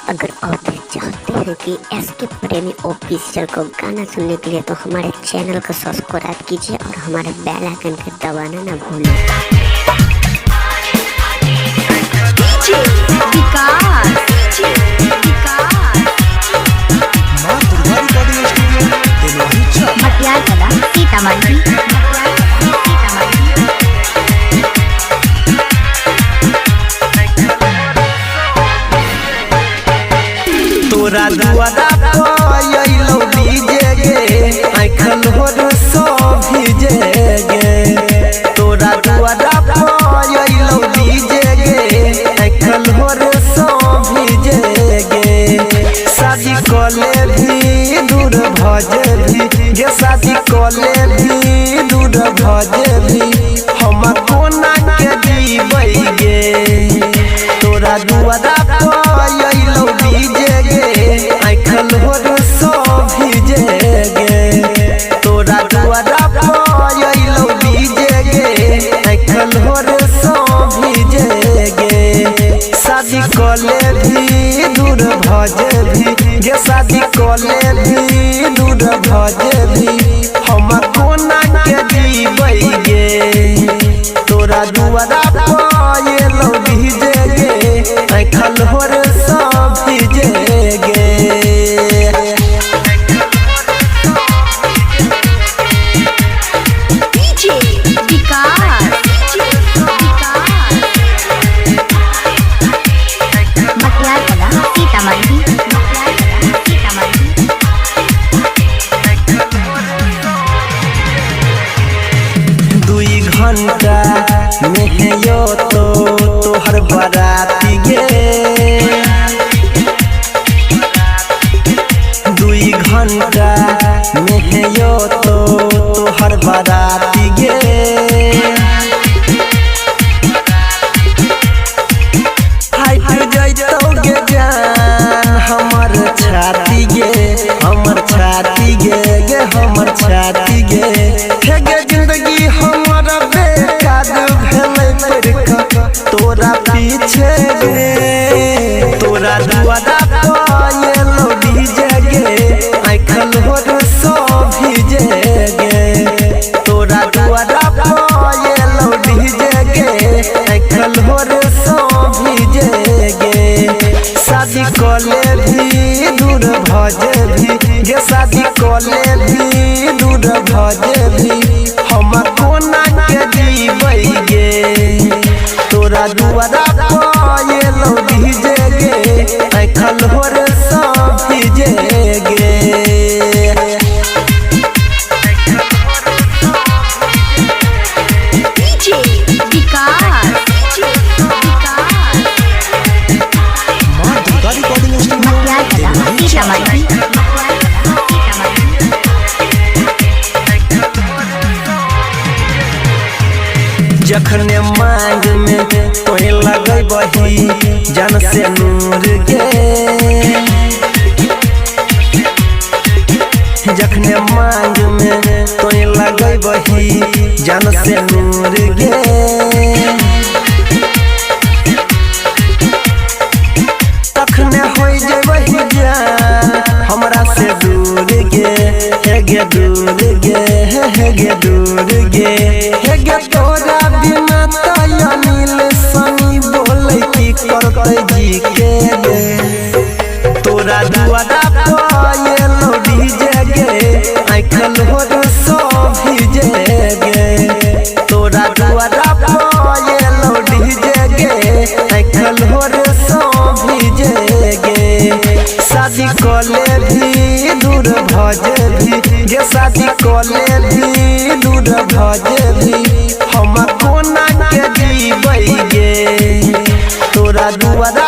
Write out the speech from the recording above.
अगर आप भी चाहते हैं कि एसके प्रेमी ऑफिशियल को गाना सुनने के लिए तो हमारे चैनल को सब्सक्राइब कीजिए और हमारे बेल आइकन को दबाना ना भूलें। तोरा दुआरा पयलो डीजे गे आँखल होर सो भीजे गे। तोरा दुआरा पयलो डीजे गे आँखल होर सो भीजे गे। शादी कले भी दूर भजे भी गे शादी कले भी दूर भजे भी हम कोना के जीबै गे। तोरा दुआरा पयलो डीजे आँखल होर सो भीजे गे। तोरा दुआरा पयलो डीजे गे आँखल होर सो भीजे गे। शादी कले भी दूर भजे भी गे शादी कले भी दूर भजे भी हम कोना के जीबै गे। तोरा दुआरा पयलो डीजे गे आँखल होर सो भीजे गे। घंटा में यो तो तोहर बराती गे। 2 घंटा में यो तो तोहर बराती गे। फाइट जैतो गे जान हमर छाती गे हमर छाती गे गे हमर छाती गे। हे गे जिंदगी हमर बेकार भेलै तोरा पीछे गे। तोरा दुआरा पयलो डीजे गे आँखल होर सो भीजे गे। तोरा दुआरा पयलो डीजे गे आँखल होर सो भीजे गे। शादी कले भी दूर भजे भी गे शादी कले भी दूर भजे भी हम कोना के जीबै गे। तोरा दुआरा पयलो डीजे गे आँखल होर सो भीजे गे। जखने मांग में तोहे लगै बही जन से नूर गे। जखने मांग में तोहे लगै बही जन से नूर गे। तखने हो जेबही जान हमरा से दूर गे हे गे दूर गे हे गे दूर गे हे गे। तोरा बिना तो अनिल सनी बोले की करते जी के गे। तोरा दुआरा पयलो डीजे गे आँखल होर सो भीजे गे। तोरा दुआरा पयलो डीजे गे आँखल होर सो भीजे गे। शादी कले भी दूर भजे भी गे शादी कले भी दूर भजे भी हम कोना के जीबै गे। तोरा दुआरा